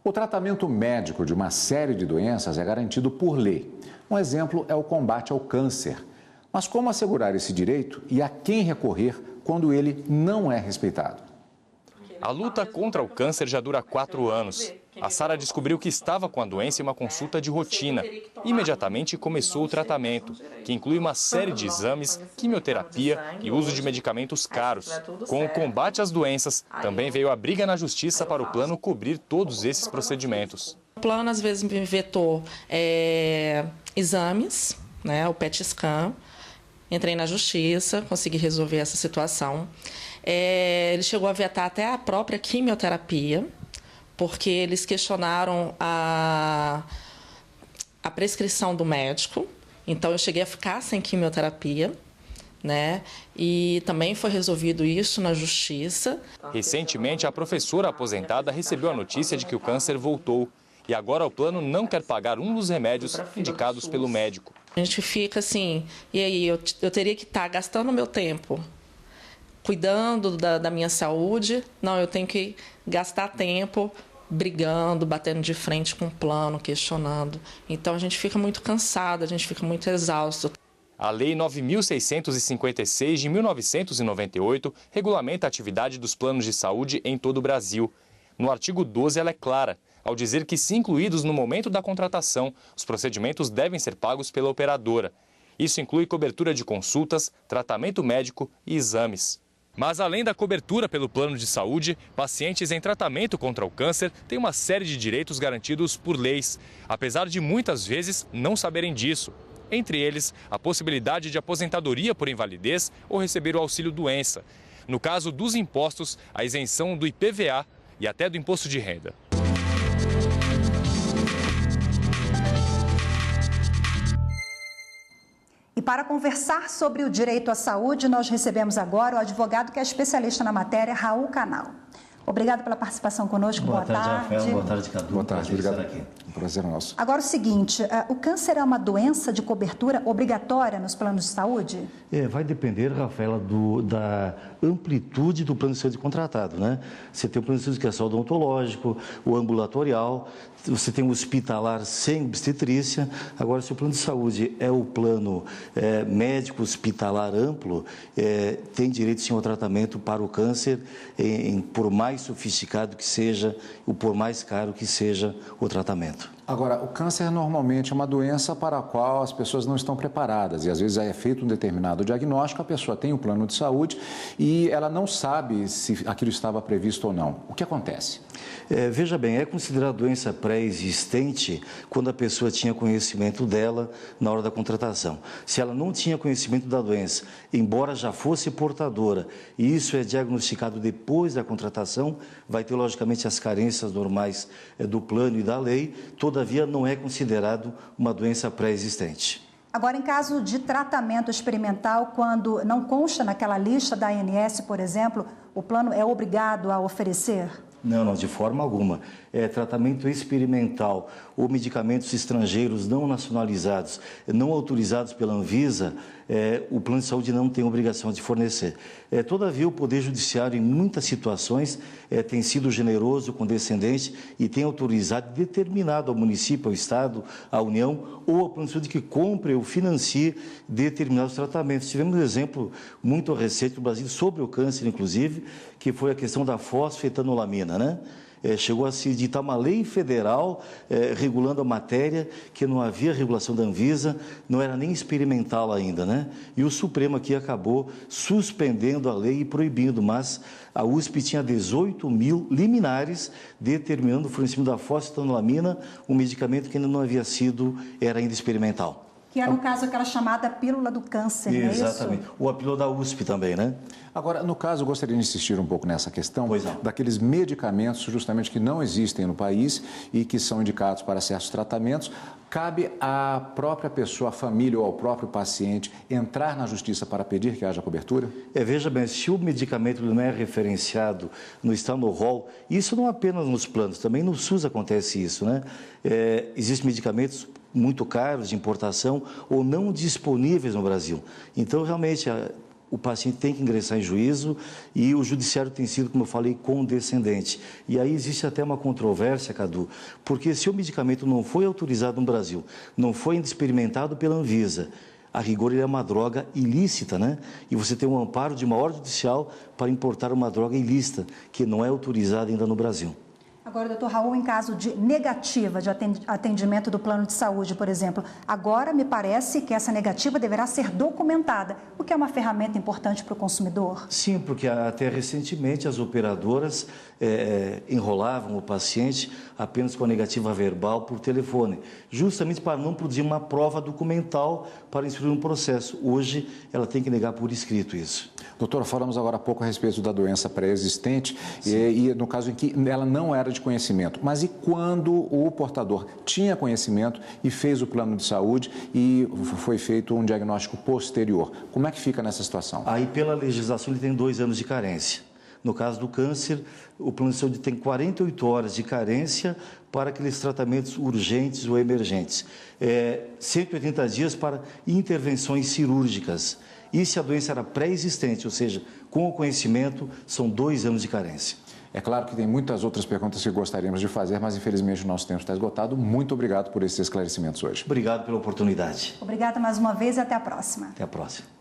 O tratamento médico de uma série de doenças é garantido por lei. Um exemplo é o combate ao câncer. Mas como assegurar esse direito e a quem recorrer quando ele não é respeitado? A luta contra o câncer já dura 4 anos. A Sara descobriu que estava com a doença em uma consulta de rotina. Imediatamente começou o tratamento, que inclui uma série de exames, quimioterapia e uso de medicamentos caros. Com o combate às doenças, também veio a briga na justiça para o plano cobrir todos esses procedimentos. O plano às vezes me vetou exames, o PET scan. Entrei na justiça, consegui resolver essa situação. Ele chegou a vetar até a própria quimioterapia, porque eles questionaram a prescrição do médico. Então, eu cheguei a ficar sem quimioterapia, E também foi resolvido isso na justiça. Recentemente, a professora aposentada recebeu a notícia de que o câncer voltou. E agora o plano não quer pagar um dos remédios indicados pelo médico. A gente fica assim, e aí eu teria que estar gastando meu tempo cuidando da minha saúde. Não, eu tenho que gastar tempo brigando, batendo de frente com o plano, questionando. Então a gente fica muito cansado, a gente fica muito exausto. A Lei 9.656 de 1998 regulamenta a atividade dos planos de saúde em todo o Brasil. No artigo 12, ela é clara, ao dizer que, se incluídos no momento da contratação, os procedimentos devem ser pagos pela operadora. Isso inclui cobertura de consultas, tratamento médico e exames. Mas, além da cobertura pelo plano de saúde, pacientes em tratamento contra o câncer têm uma série de direitos garantidos por leis, apesar de muitas vezes não saberem disso. Entre eles, a possibilidade de aposentadoria por invalidez ou receber o auxílio-doença. No caso dos impostos, a isenção do IPVA e até do imposto de renda. E para conversar sobre o direito à saúde, nós recebemos agora o advogado que é especialista na matéria, Raul Canal. Obrigado pela participação conosco. Boa tarde, Rafael. Boa tarde, Cadu. Boa tarde, obrigado. Um prazer nosso. Agora o seguinte, o câncer é uma doença de cobertura obrigatória nos planos de saúde? Vai depender, Rafaela, da amplitude do plano de saúde contratado, Você tem o plano de saúde que é só odontológico, o ambulatorial, você tem o hospitalar sem obstetrícia. Agora, se o plano de saúde é o plano médico hospitalar amplo, tem direito sim ao tratamento para o câncer, por mais sofisticado que seja, ou por mais caro que seja o tratamento. Agora, o câncer normalmente é uma doença para a qual as pessoas não estão preparadas e às vezes é feito um determinado diagnóstico, a pessoa tem um plano de saúde e ela não sabe se aquilo estava previsto ou não. O que acontece? Veja bem, é considerada doença pré-existente quando a pessoa tinha conhecimento dela na hora da contratação. Se ela não tinha conhecimento da doença, embora já fosse portadora, e isso é diagnosticado depois da contratação, vai ter logicamente as carências normais do plano e da lei, todavia não é considerado uma doença pré-existente. Agora, em caso de tratamento experimental, quando não consta naquela lista da ANS, por exemplo, o plano é obrigado a oferecer? Não, de forma alguma. Tratamento experimental ou medicamentos estrangeiros não nacionalizados, não autorizados pela Anvisa, o plano de saúde não tem obrigação de fornecer. Todavia, o Poder Judiciário, em muitas situações, tem sido generoso, condescendente e tem autorizado e determinado ao município, ao Estado, à União ou ao plano de saúde que compre ou financie determinados tratamentos. Tivemos um exemplo muito recente no Brasil sobre o câncer, inclusive, que foi a questão da fosfetanolamina, Chegou a se editar uma lei federal regulando a matéria, que não havia regulação da Anvisa, não era nem experimental ainda, E o Supremo aqui acabou suspendendo a lei e proibindo, mas a USP tinha 18 mil liminares determinando o fornecimento da fosfetanolamina, um medicamento que ainda não havia sido, era ainda experimental. Que é, no caso, aquela chamada pílula do câncer, não é isso? Exatamente. Ou a pílula da USP também, Agora, no caso, eu gostaria de insistir um pouco nessa questão daqueles medicamentos justamente que não existem no país e que são indicados para certos tratamentos. Cabe à própria pessoa, à família ou ao próprio paciente entrar na justiça para pedir que haja cobertura? Veja bem, se o medicamento não é referenciado, não está no rol, isso não apenas nos planos, também no SUS acontece isso, Existem medicamentos muito caros de importação ou não disponíveis no Brasil. Então, realmente, o paciente tem que ingressar em juízo e o judiciário tem sido, como eu falei, condescendente. E aí existe até uma controvérsia, Cadu, porque se o medicamento não foi autorizado no Brasil, não foi ainda experimentado pela Anvisa, a rigor ele é uma droga ilícita, né? E você tem um amparo de uma ordem judicial para importar uma droga ilícita, que não é autorizada ainda no Brasil. Agora, doutor Raul, em caso de negativa de atendimento do plano de saúde, por exemplo, agora me parece que essa negativa deverá ser documentada, o que é uma ferramenta importante para o consumidor? Sim, porque até recentemente as operadoras enrolavam o paciente apenas com a negativa verbal por telefone, justamente para não produzir uma prova documental para instruir um processo. Hoje, ela tem que negar por escrito isso. Doutora, falamos agora há pouco a respeito da doença pré-existente e no caso em que ela não era de conhecimento. Mas e quando o portador tinha conhecimento e fez o plano de saúde e foi feito um diagnóstico posterior? Como é que fica nessa situação? Aí, pela legislação, ele tem 2 anos de carência. No caso do câncer, o plano de saúde tem 48 horas de carência para aqueles tratamentos urgentes ou emergentes. 180 dias para intervenções cirúrgicas. E se a doença era pré-existente, ou seja, com o conhecimento, são 2 anos de carência. É claro que tem muitas outras perguntas que gostaríamos de fazer, mas infelizmente o nosso tempo está esgotado. Muito obrigado por esses esclarecimentos hoje. Obrigado pela oportunidade. Obrigada mais uma vez e até a próxima. Até a próxima.